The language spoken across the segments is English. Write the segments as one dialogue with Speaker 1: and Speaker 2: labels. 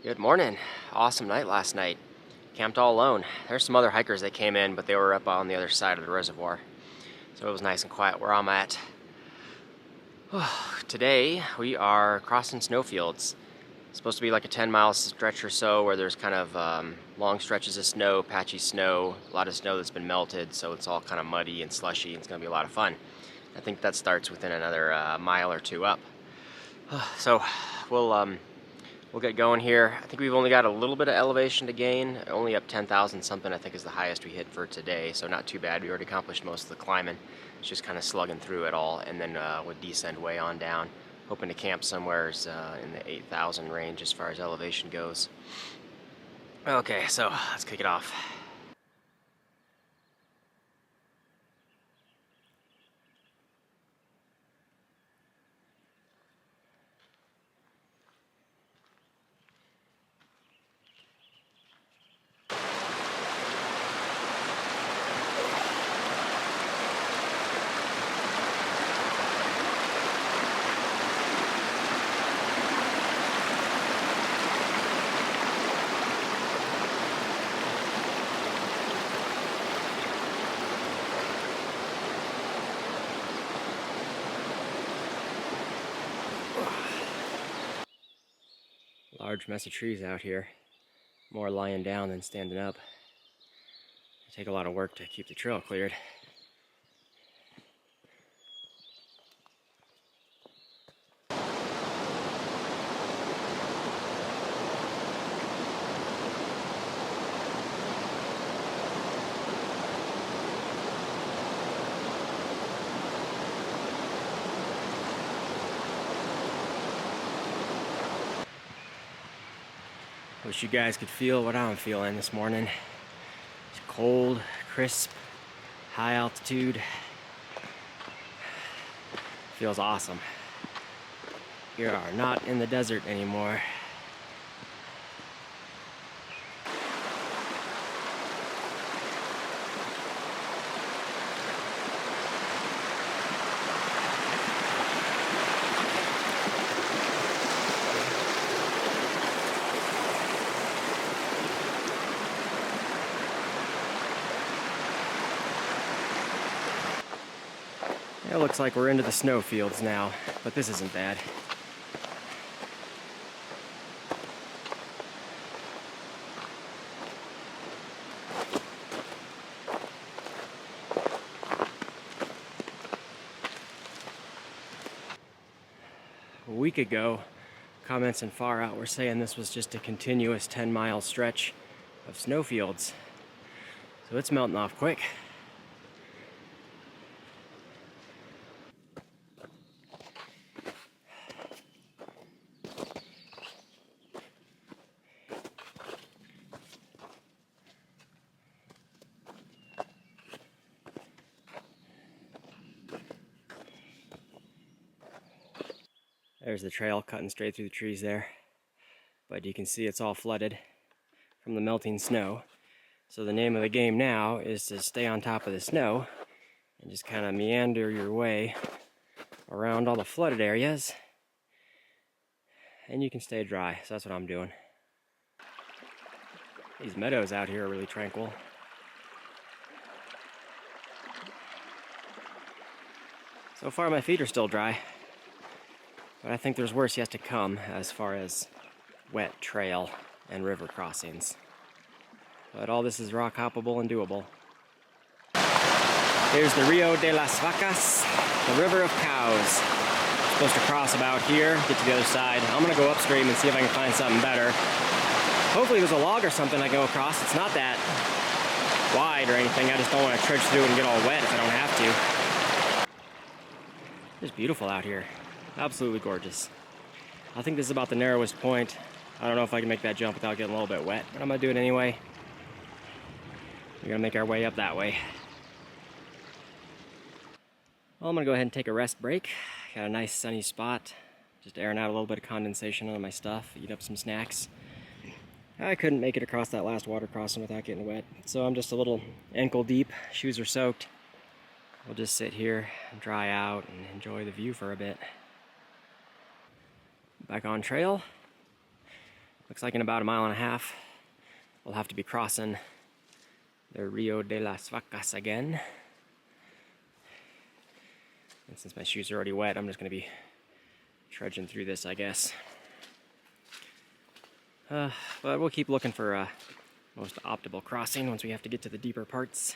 Speaker 1: Good morning. Awesome night last night. Camped all alone. There's some other hikers that came in, but they were up on the other side of the reservoir. So it was nice and quiet where I'm at. Today we are crossing snowfields. It's supposed to be like a 10-mile stretch or so where there's kind of long stretches of snow, patchy snow, a lot of snow that's been melted, so it's all kind of muddy and slushy, and it's going to be a lot of fun. I think that starts within another mile or two up. So we'll get going here. I think we've only got a little bit of elevation to gain, only up 10,000 something I think is the highest we hit for today, so not too bad. We already accomplished most of the climbing. It's just kind of slugging through it all, and then we'll descend way on down, hoping to camp somewhere in the 8,000 range as far as elevation goes. Okay, so let's kick it off. Large mess of trees out here, more lying down than standing up. It take a lot of work to keep the trail cleared. Wish you guys could feel what I'm feeling this morning. It's cold, crisp, high altitude. Feels awesome. We are not in the desert anymore. It looks like we're into the snowfields now, but this isn't bad. A week ago, comments in Far Out were saying this was just a continuous 10-mile stretch of snowfields. So it's melting off quick. There's the trail cutting straight through the trees there, but you can see it's all flooded from the melting snow. So the name of the game now is to stay on top of the snow and just kind of meander your way around all the flooded areas, and you can stay dry. So that's what I'm doing. These meadows out here are really tranquil. So far my feet are still dry, but I think there's worse yet to come as far as wet trail and river crossings. But all this is rock hoppable and doable. Here's the Rio de las Vacas, the river of cows. Supposed to cross about here, get to the other side. I'm gonna go upstream and see if I can find something better. Hopefully there's a log or something I can go across. It's not that wide or anything. I just don't want to trudge through it and get all wet if I don't have to. It's beautiful out here. Absolutely gorgeous. I think this is about the narrowest point. I don't know if I can make that jump without getting a little bit wet, but I'm gonna do it anyway. We're gonna make our way up that way. Well, I'm gonna go ahead and take a rest break. Got a nice sunny spot. Just airing out a little bit of condensation on my stuff, eat up some snacks. I couldn't make it across that last water crossing without getting wet, so I'm just a little ankle deep. Shoes are soaked. We'll just sit here and dry out and enjoy the view for a bit. Back on trail. Looks like in about 1.5 miles, we'll have to be crossing the Rio de las Vacas again. And since my shoes are already wet, I'm just going to be trudging through this, I guess. But we'll keep looking for most optimal crossing once we have to get to the deeper parts.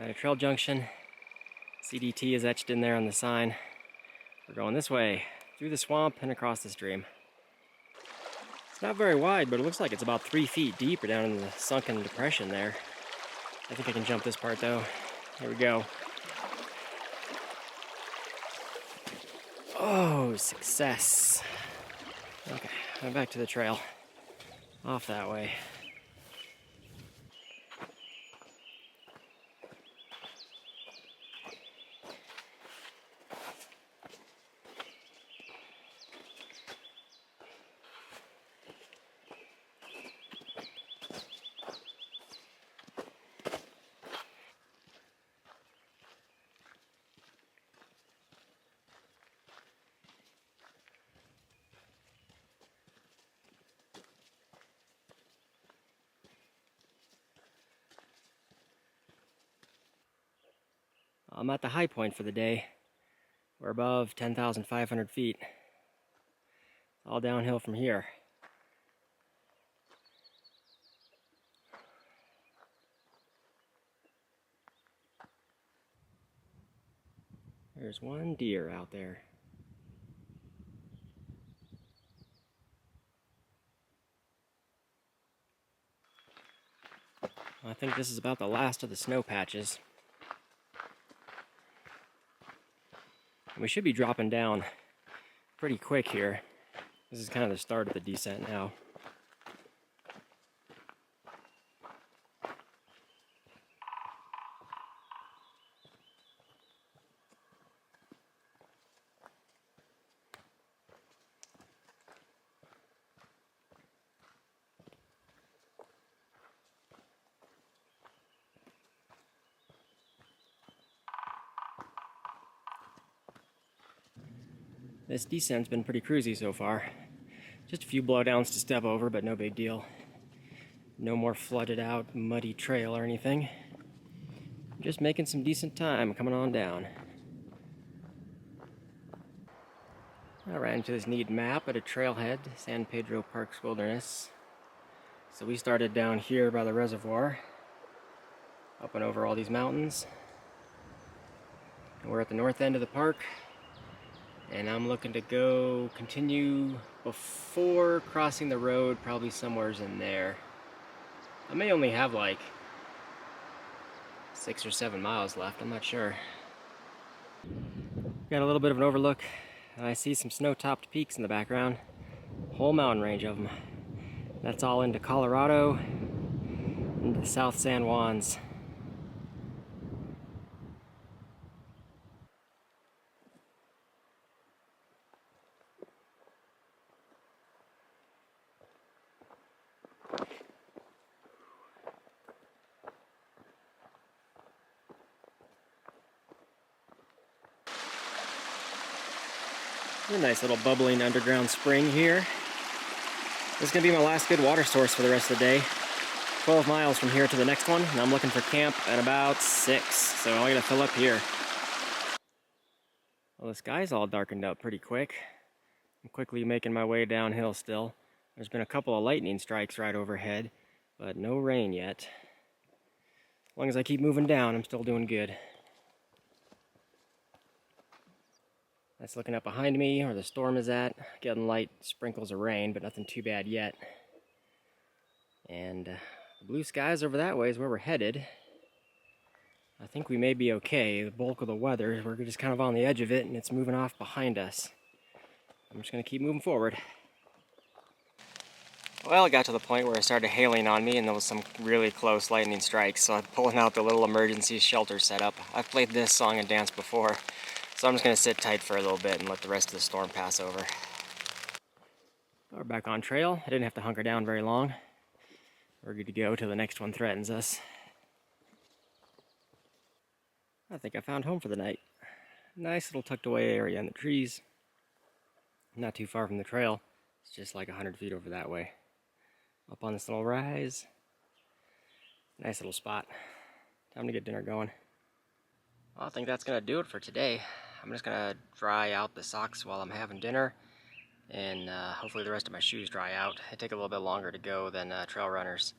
Speaker 1: At a trail junction, CDT is etched in there on the sign. We're going this way, through the swamp and across the stream. It's not very wide, but it looks like it's about 3 feet deep down in the sunken depression there. I think I can jump this part though. Here we go. Oh, success. Okay, I'm back to the trail. Off that way. I'm at the high point for the day. We're above 10,500 feet. It's all downhill from here. There's one deer out there. I think this is about the last of the snow patches. We should be dropping down pretty quick here. This is kind of the start of the descent now. This descent's been pretty cruisy so far. Just a few blowdowns to step over, but no big deal. No more flooded out, muddy trail or anything. Just making some decent time coming on down. I ran into this neat map at a trailhead, San Pedro Parks Wilderness. So we started down here by the reservoir, up and over all these mountains. And we're at the north end of the park. And I'm looking to continue before crossing the road, probably somewheres in there. I may only have like 6 or 7 miles left, I'm not sure. Got a little bit of an overlook, and I see some snow-topped peaks in the background. Whole mountain range of them. That's all into Colorado, into the South San Juans. A nice little bubbling underground spring here. This is going to be my last good water source for the rest of the day. 12 miles from here to the next one, and I'm looking for camp at about 6, so I'm going to fill up here. Well, the sky's all darkened up pretty quick. I'm quickly making my way downhill still. There's been a couple of lightning strikes right overhead, but no rain yet. As long as I keep moving down, I'm still doing good. That's looking up behind me where the storm is at. Getting light sprinkles of rain, but nothing too bad yet. And the blue skies over that way is where we're headed. I think we may be okay. The bulk of the weather, we're just kind of on the edge of it and it's moving off behind us. I'm just going to keep moving forward. Well, it got to the point where it started hailing on me and there was some really close lightning strikes, so I'm pulling out the little emergency shelter setup. I've played this song and dance before, so I'm just going to sit tight for a little bit and let the rest of the storm pass over. We're back on trail. I didn't have to hunker down very long. We're good to go till the next one threatens us. I think I found home for the night. Nice little tucked away area in the trees. Not too far from the trail. It's just like 100 feet over that way. Up on this little rise. Nice little spot. Time to get dinner going. Well, I think that's going to do it for today. I'm just going to dry out the socks while I'm having dinner. And hopefully the rest of my shoes dry out. It take a little bit longer to go than trail runners.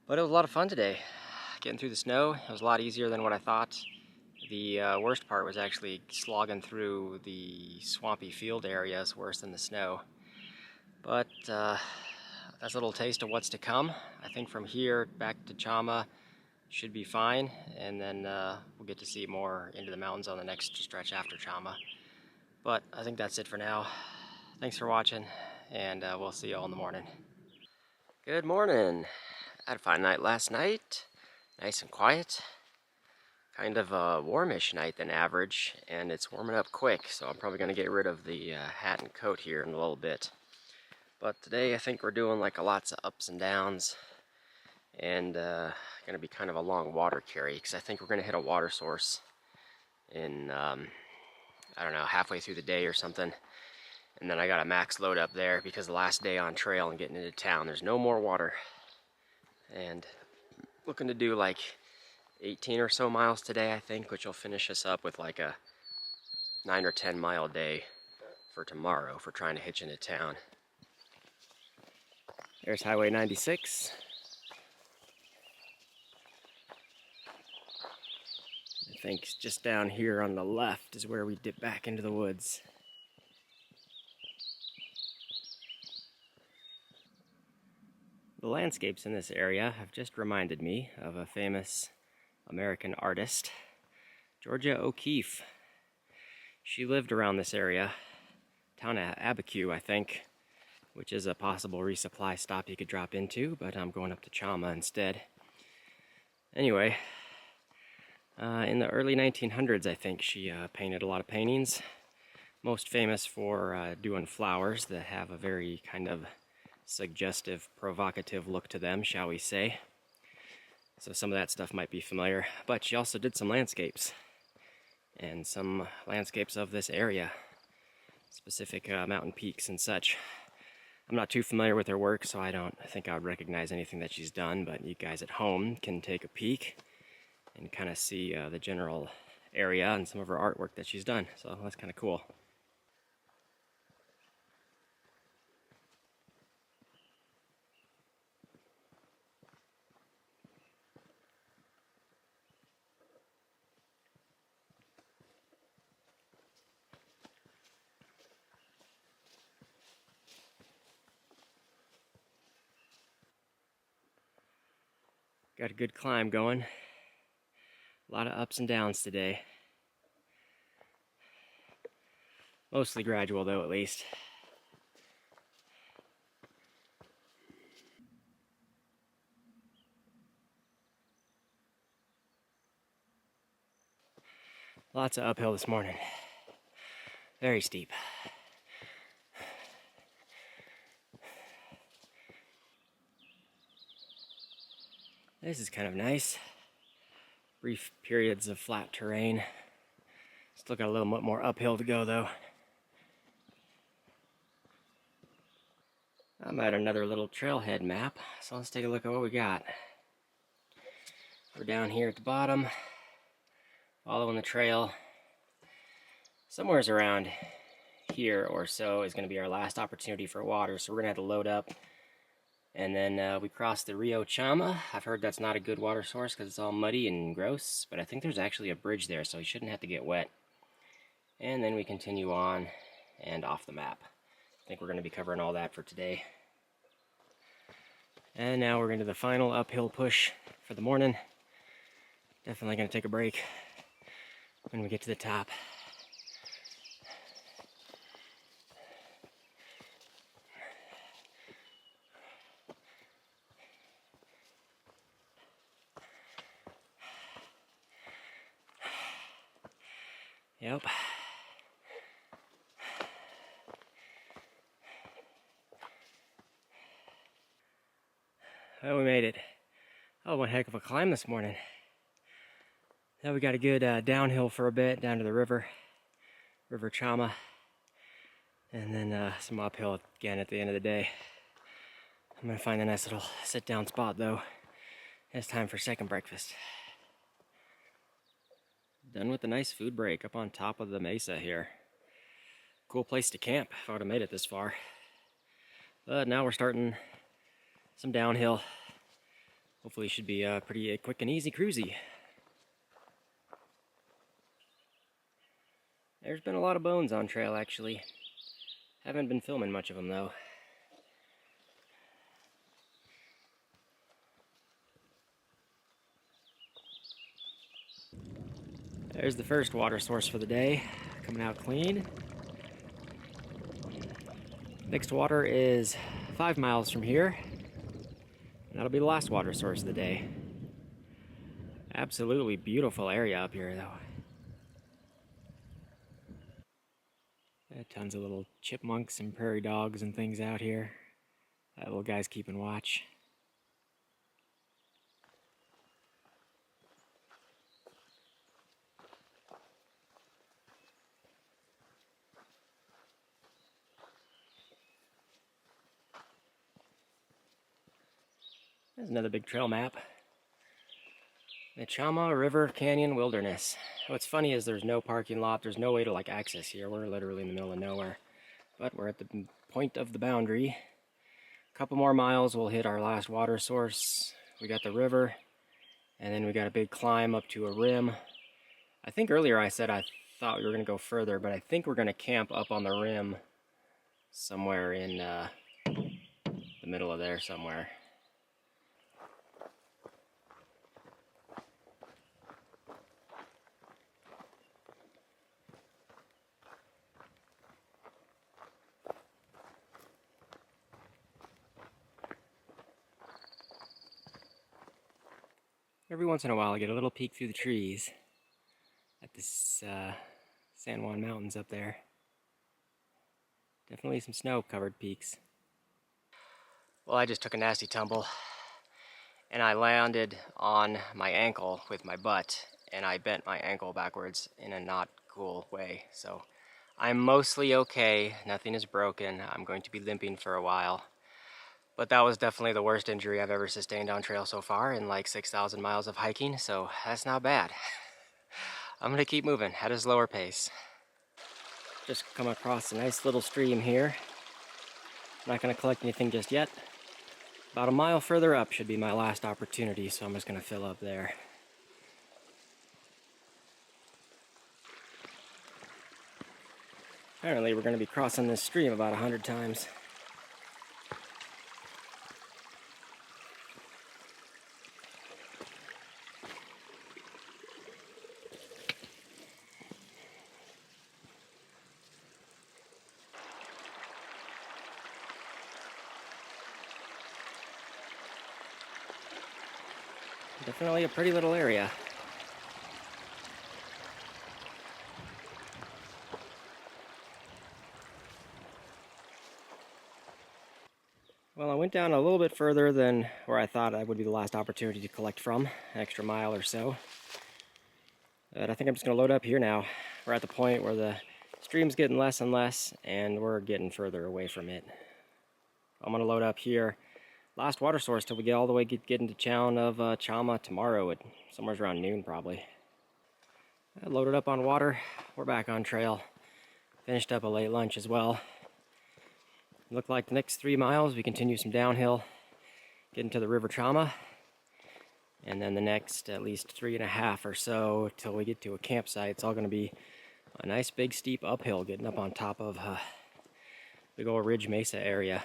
Speaker 1: But it was a lot of fun today. Getting through the snow. It was a lot easier than what I thought. The worst part was actually slogging through the swampy field areas, worse than the snow. But that's a little taste of what's to come. I think from here back to Chama should be fine, and then we'll get to see more into the mountains on the next stretch after Chama. But I think that's it for now. Thanks for watching, and we'll see you all in the morning. Good morning. I had a fine night last night. Nice and quiet. Kind of a warmish night than average, and it's warming up quick, so I'm probably going to get rid of the hat and coat here in a little bit. But today I think we're doing like lots of ups and downs, and going to be kind of a long water carry, because I think we're going to hit a water source in, I don't know, halfway through the day or something. And then I got a max load up there because the last day on trail and getting into town, there's no more water. And looking to do like 18 or so miles today, I think, which will finish us up with like a 9 or 10 mile day for tomorrow for trying to hitch into town. There's Highway 96. I think just down here on the left is where we dip back into the woods. The landscapes in this area have just reminded me of a famous American artist, Georgia O'Keeffe. She lived around this area, town of Abiquiu, I think, which is a possible resupply stop you could drop into, but I'm going up to Chama instead. Anyway, in the early 1900s, I think, she painted a lot of paintings, most famous for doing flowers that have a very kind of suggestive, provocative look to them, shall we say. So some of that stuff might be familiar, but she also did some landscapes, and some landscapes of this area, specific mountain peaks and such. I'm not too familiar with her work, so I don't think I would recognize anything that she's done, but you guys at home can take a peek and kind of see the general area and some of her artwork that she's done, so that's kind of cool. Got a good climb going. A lot of ups and downs today. Mostly gradual though, at least. Lots of uphill this morning. Very steep. This is kind of nice. Brief periods of flat terrain. Still got a little bit more uphill to go though. I'm at another little trailhead map, so let's take a look at what we got. We're down here at the bottom, following the trail. Somewhere's around here or so is going to be our last opportunity for water, so we're going to have to load up. And then we cross the Rio Chama. I've heard that's not a good water source because it's all muddy and gross, but I think there's actually a bridge there, so we shouldn't have to get wet. And then we continue on and off the map. I think we're going to be covering all that for today. And now we're into the final uphill push for the morning. Definitely going to take a break when we get to the top. Yep. Well, we made it. Oh, one heck of a climb this morning. Now we got a good downhill for a bit down to the river, River Chama, and then some uphill again at the end of the day. I'm gonna find a nice little sit-down spot though. It's time for second breakfast. Done with a nice food break up on top of the mesa here. Cool place to camp if I would have made it this far. But now we're starting some downhill. Hopefully it should be pretty quick and easy cruisy. There's been a lot of bones on trail actually. Haven't been filming much of them though. There's the first water source for the day, coming out clean. Next water is 5 miles from here. And that'll be the last water source of the day. Absolutely beautiful area up here though. Tons of little chipmunks and prairie dogs and things out here. Little guy's keeping watch. There's another big trail map. The Chama River Canyon Wilderness. What's funny is there's no parking lot, there's no way to access here. We're literally in the middle of nowhere. But we're at the point of the boundary. A couple more miles, we'll hit our last water source. We got the river, and then we got a big climb up to a rim. I think earlier I said I thought we were gonna go further, but I think we're gonna camp up on the rim somewhere in the middle of there somewhere. Every once in a while I get a little peek through the trees at this San Juan Mountains up there. Definitely some snow-covered peaks. Well, I just took a nasty tumble and I landed on my ankle with my butt and I bent my ankle backwards in a not cool way. So I'm mostly okay, nothing is broken. I'm going to be limping for a while. But that was definitely the worst injury I've ever sustained on trail so far in 6,000 miles of hiking, so that's not bad. I'm gonna keep moving at a slower pace. Just come across a nice little stream here. Not gonna collect anything just yet. About a mile further up should be my last opportunity, so I'm just gonna fill up there. Apparently we're gonna be crossing this stream about 100 times. Definitely a pretty little area. Well, I went down a little bit further than where I thought I would be the last opportunity to collect from, an extra mile or so. But I think I'm just going to load up here now. We're at the point where the stream's getting less and less, and we're getting further away from it. I'm going to load up here. Last water source till we get all the way get into town of Chama tomorrow at somewhere around noon probably. I loaded up on water. We're back on trail. Finished up a late lunch as well. Look like the next 3 miles we continue some downhill, get into the River Chama, and then the next at least 3.5 or so till we get to a campsite. It's all going to be a nice big steep uphill getting up on top of big old Ridge Mesa area.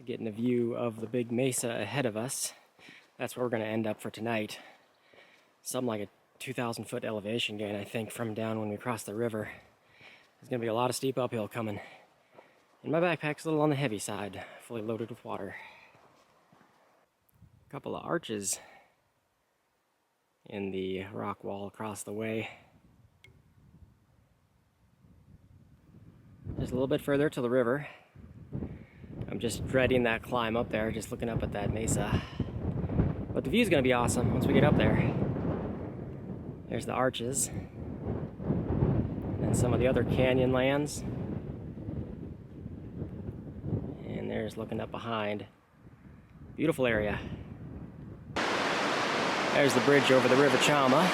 Speaker 1: Getting a view of the big mesa ahead of us. That's where we're going to end up for tonight. Something like a 2,000 foot elevation gain, I think, from down when we cross the river. There's going to be a lot of steep uphill coming. And my backpack's a little on the heavy side, fully loaded with water. A couple of arches in the rock wall across the way. Just a little bit further to the river. I'm just dreading that climb up there, just looking up at that mesa. But the view's gonna be awesome once we get up there. There's the arches. And some of the other canyon lands. And there's looking up behind. Beautiful area. There's the bridge over the River Chama.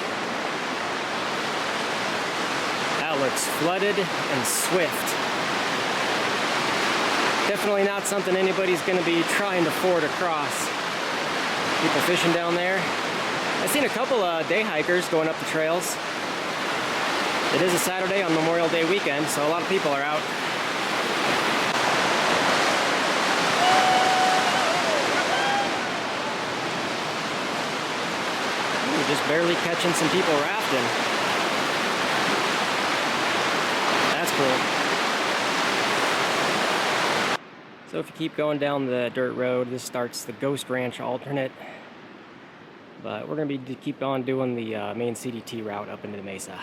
Speaker 1: That looks flooded and swift. Definitely not something anybody's going to be trying to ford across. People fishing down there. I've seen a couple of day hikers going up the trails. It is a Saturday on Memorial Day weekend, so a lot of people are out. Just barely catching some people rafting. That's cool. So if you keep going down the dirt road, this starts the Ghost Ranch alternate. But we're going to keep on doing the main CDT route up into the mesa.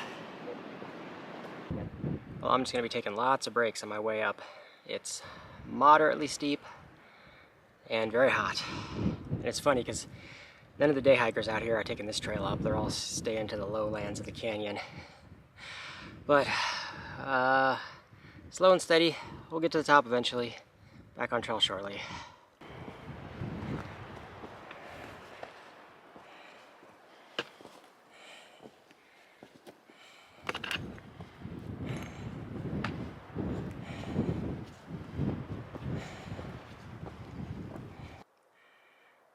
Speaker 1: Well, I'm just going to be taking lots of breaks on my way up. It's moderately steep and very hot. And it's funny because none of the day hikers out here are taking this trail up. They're all staying to the lowlands of the canyon. But slow and steady. We'll get to the top eventually. Back on trail shortly.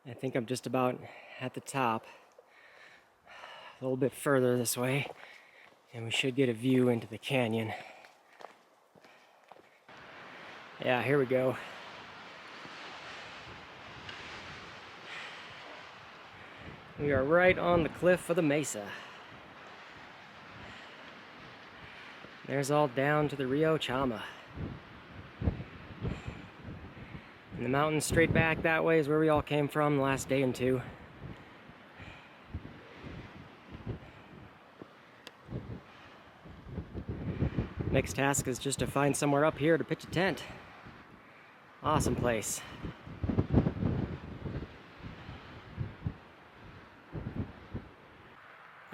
Speaker 1: I think I'm just about at the top, a little bit further this way, and we should get a view into the canyon. Yeah, here we go. We are right on the cliff of the mesa. There's all down to the Rio Chama. And the mountains straight back that way is where we all came from the last day and two. Next task is just to find somewhere up here to pitch a tent. Awesome place.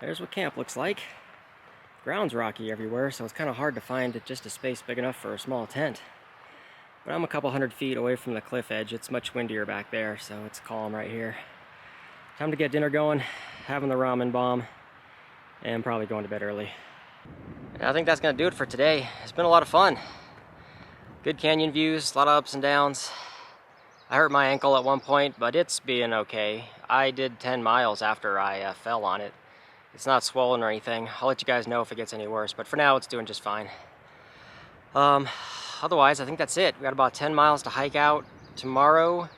Speaker 1: There's what camp looks like. Ground's rocky everywhere, so it's kind of hard to find just a space big enough for a small tent. But I'm a couple 100 feet away from the cliff edge. It's much windier back there, so it's calm right here. Time to get dinner going, having the ramen bomb, and probably going to bed early. I think that's going to do it for today. It's been a lot of fun. Good canyon views, a lot of ups and downs. I hurt my ankle at one point, but it's being okay. I did 10 miles after I fell on it. It's not swollen or anything. I'll let you guys know if it gets any worse, but for now it's doing just fine. Otherwise, I think that's it. We got about 10 miles to hike out tomorrow,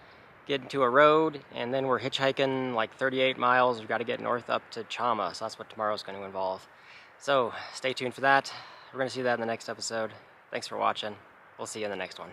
Speaker 1: get into a road, and then we're hitchhiking like 38 miles. We've got to get north up to Chama, so that's what tomorrow's going to involve. So stay tuned for that. We're going to see that in the next episode. Thanks for watching. We'll see you in the next one.